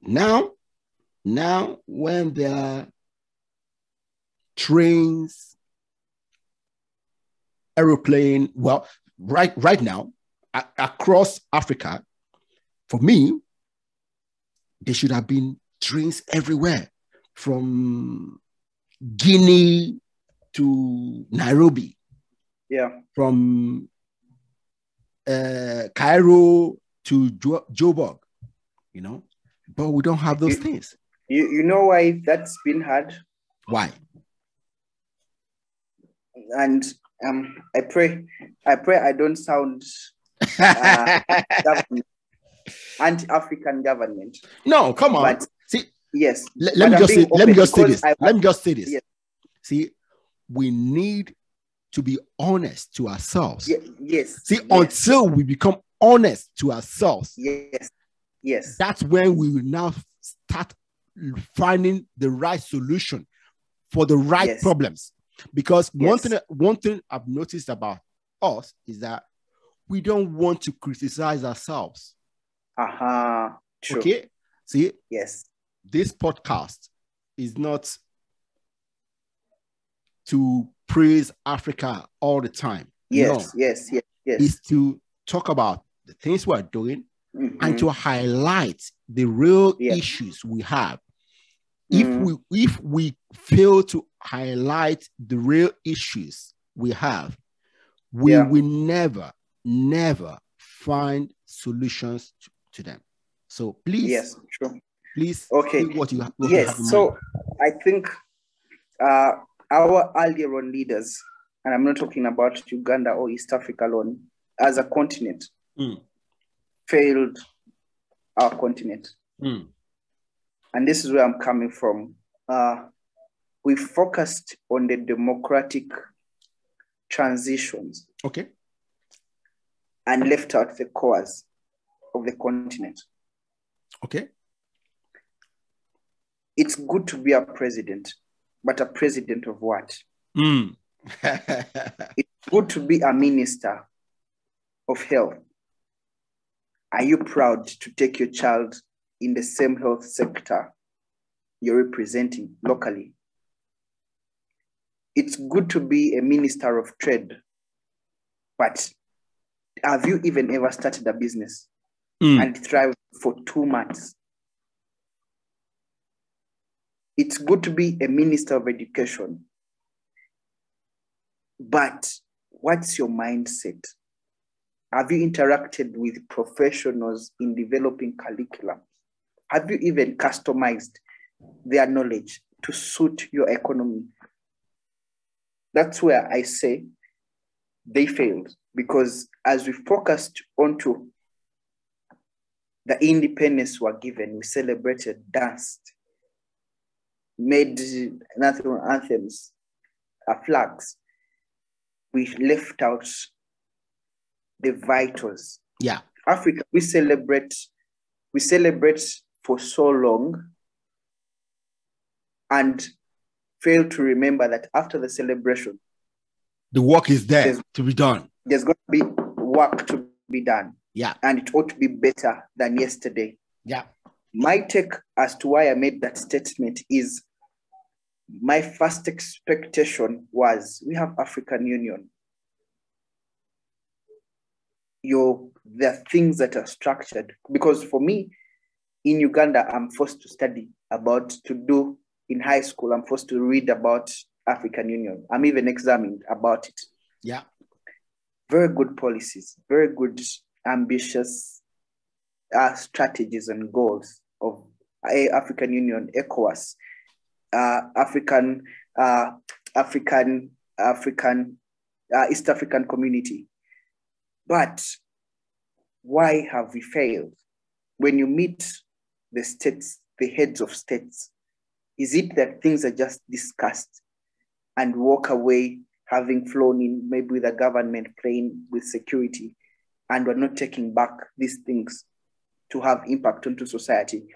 Now, when there are trains, aeroplane, well, right now, across Africa, for me, there should have been trains everywhere, from Guinea to Nairobi. Yeah. From Cairo to Joburg, but we don't have those things. You know why that's been hard? Why? And I pray I don't sound anti-African government. No, come on. But see, yes. Let me just say this. Let me just say this. Yes. See, we need to be honest to ourselves. Yes. See, until we become honest to ourselves. Yes. That's when we will now start finding the right solution for the right problems. Because one thing I've noticed about us is that we don't want to criticize ourselves. True. Okay? See? Yes. This podcast is not to praise Africa all the time. Yes. It's to talk about the things we're doing and to highlight the real issues we have. If we fail to highlight the real issues we have, we will never find solutions to them. So please, please, what you have. So I think our earlier on leaders, and I'm not talking about Uganda or East Africa alone, as a continent, failed our continent. And this is where I'm coming from. We focused on the democratic transitions. Okay. And left out the cores of the continent. Okay. It's good to be a president, but a president of what? It's good to be a minister of health. Are you proud to take your child in the same health sector you're representing locally? It's good to be a minister of trade, but have you even ever started a business and thrived for 2 months? It's good to be a minister of education, but what's your mindset? Have you interacted with professionals in developing curriculum? Have you even customized their knowledge to suit your economy? That's where I say they failed, because as we focused onto the independence we were given, we celebrated, danced, made national anthems, flags. We left out the vitals. Yeah. Africa, we celebrate for so long and fail to remember that after the celebration, the work is there to be done. There's going to be work to be done. Yeah. And it ought to be better than yesterday. Yeah. My take as to why I made that statement is my first expectation was we have African Union. There are things that are structured. Because for me, in Uganda, I'm forced to study in high school, I'm forced to read about African Union. I'm even examined about it. Yeah. Very good policies, very good, ambitious strategies and goals of African Union, ECOWAS, East African Community. But why have we failed? When you meet the states, the heads of states, is it that things are just discussed and walk away having flown in maybe with a government plane with security, and we're not taking back these things to have impact onto society?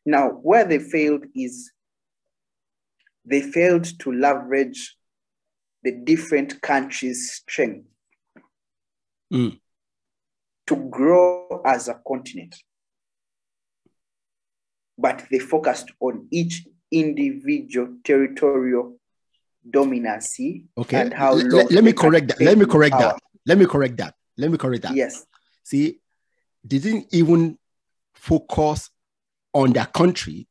Now, where they failed is they failed to leverage the different countries' strength to grow as a continent. but they focused on each individual territorial dominancy. Okay. And how let me correct that. Let me correct that. Yes. See, they didn't even focus on their country.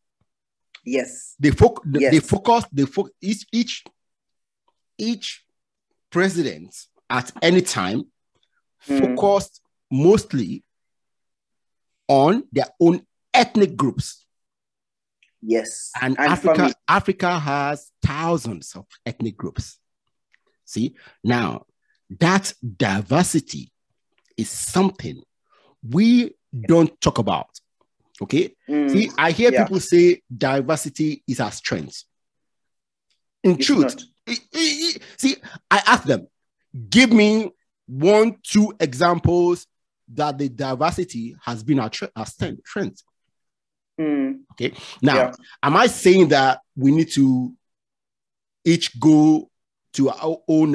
Yes. They focused. Each president at any time focused mostly on their own ethnic groups. Yes. And Africa has thousands of ethnic groups. See, now that diversity is something we don't talk about. Okay. See, I hear people say diversity is our strength. In truth, see, I ask them, give me 1-2 examples that the diversity has been our strength. Okay. Now, am I saying that we need to each go to our own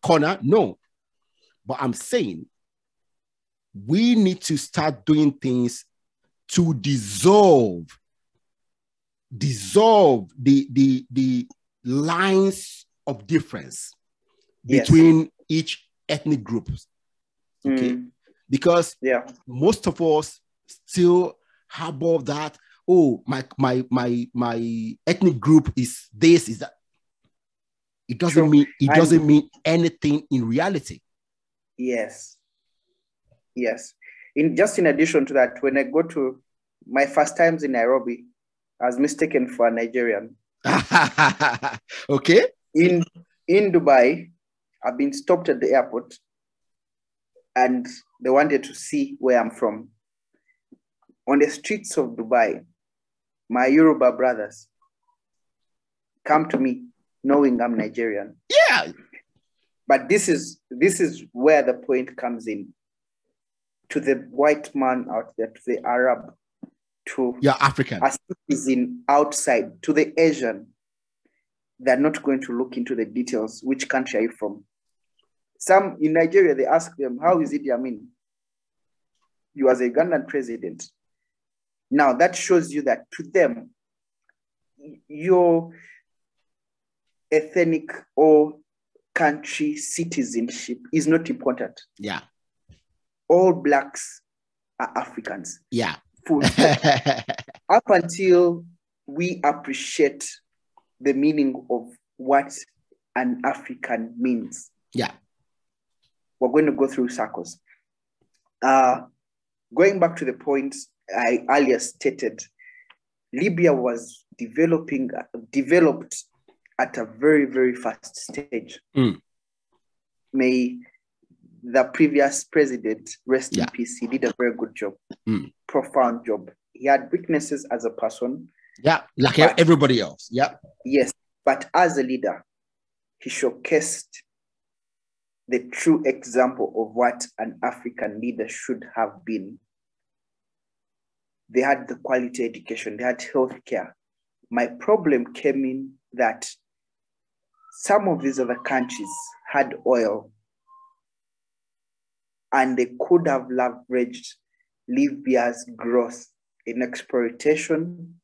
corner? No. But I'm saying we need to start doing things to dissolve the lines of difference between each ethnic group. Okay. Because most of us still harbor that, oh, my ethnic group is this, is that. It doesn't mean anything in reality. Yes. In addition to that, when I go to my first times in Nairobi, I was mistaken for a Nigerian. Okay. In Dubai, I've been stopped at the airport and they wanted to see where I'm from. On the streets of Dubai, my Yoruba brothers come to me knowing I'm Nigerian. Yeah. But this is where the point comes in. To the white man out there, to the Arab, to African, a citizen outside, to the Asian, they're not going to look into the details. Which country are you from? Some in Nigeria, they ask them, how is it, Yamin? You as a Ugandan president. Now that shows you that to them, your ethnic or country citizenship is not important. Yeah. All blacks are Africans. Yeah. Up until we appreciate the meaning of what an African means. Yeah. We're going to go through circles. Going back to the point I earlier stated, Libya was developed at a very, very fast stage. May the previous president, rest in peace, he did a very good job, profound job. He had weaknesses as a person. Yeah, like everybody else. Yeah. Yes, but as a leader, he showcased the true example of what an African leader should have been. They had the quality education, they had healthcare. My problem came in that some of these other countries had oil and they could have leveraged Libya's growth in exploitation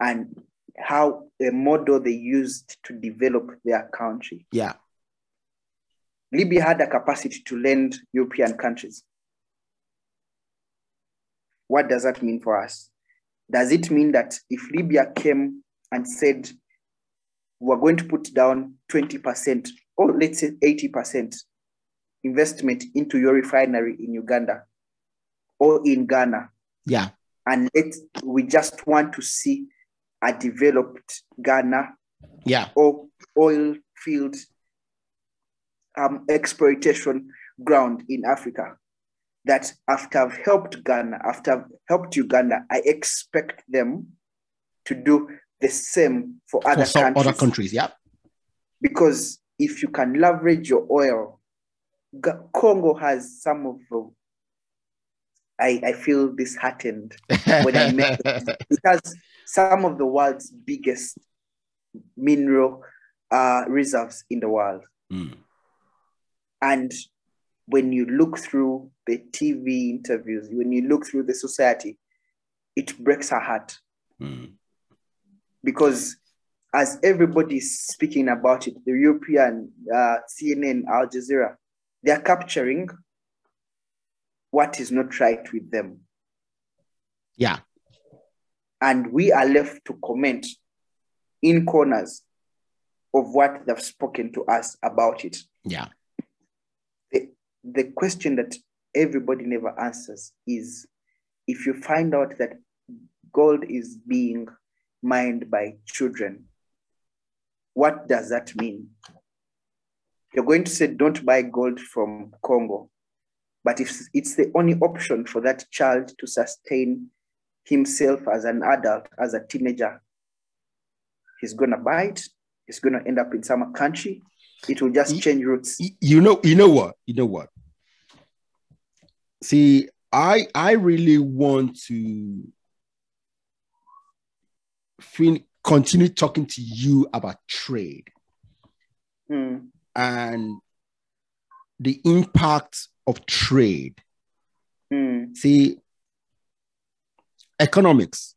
and how the model they used to develop their country. Yeah. Libya had a capacity to lend European countries. What does that mean for us? Does it mean that if Libya came and said, we're going to put down 20% or let's say 80% investment into your refinery in Uganda or in Ghana? Yeah. And we just want to see a developed Ghana or oil field exploitation ground in Africa, that after I've helped Ghana, after I've helped Uganda, I expect them to do the same for other countries. Yeah. Because if you can leverage your oil, Congo has some of the, I feel disheartened when I met it. It has some of the world's biggest mineral reserves in the world. And when you look through the TV interviews, when you look through the society, it breaks our heart. Mm. Because as everybody is speaking about it, the European, CNN, Al Jazeera, they are capturing what is not right with them. Yeah. And we are left to comment in corners of what they've spoken to us about it. Yeah. The question that everybody never answers is, if you find out that gold is being mined by children, what does that mean? You're going to say, don't buy gold from Congo. But if it's the only option for that child to sustain himself as an adult, as a teenager, he's going to buy it. He's going to end up in some country. It will just change routes. You know what? See, I really want to continue talking to you about trade and the impact of trade. See, economics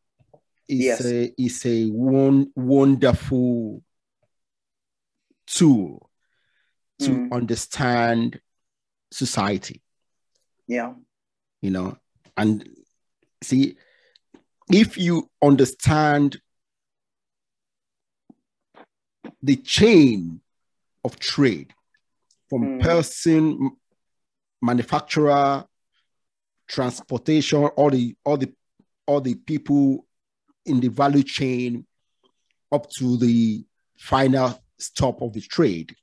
is a wonderful tool to understand society. Yeah. You know, and see, if you understand the chain of trade from person, manufacturer, transportation, all the people in the value chain up to the final stop of the trade,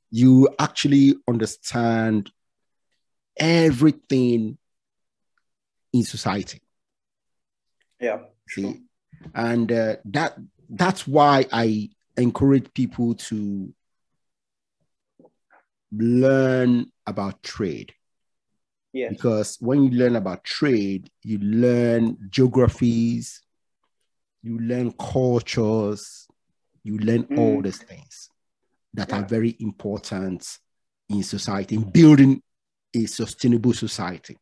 you actually understand everything in society. Yeah. See, and that's why I encourage people to learn about trade. Yes. Because when you learn about trade, you learn geographies, you learn cultures, you learn all these things that are very important in society, in building a sustainable society.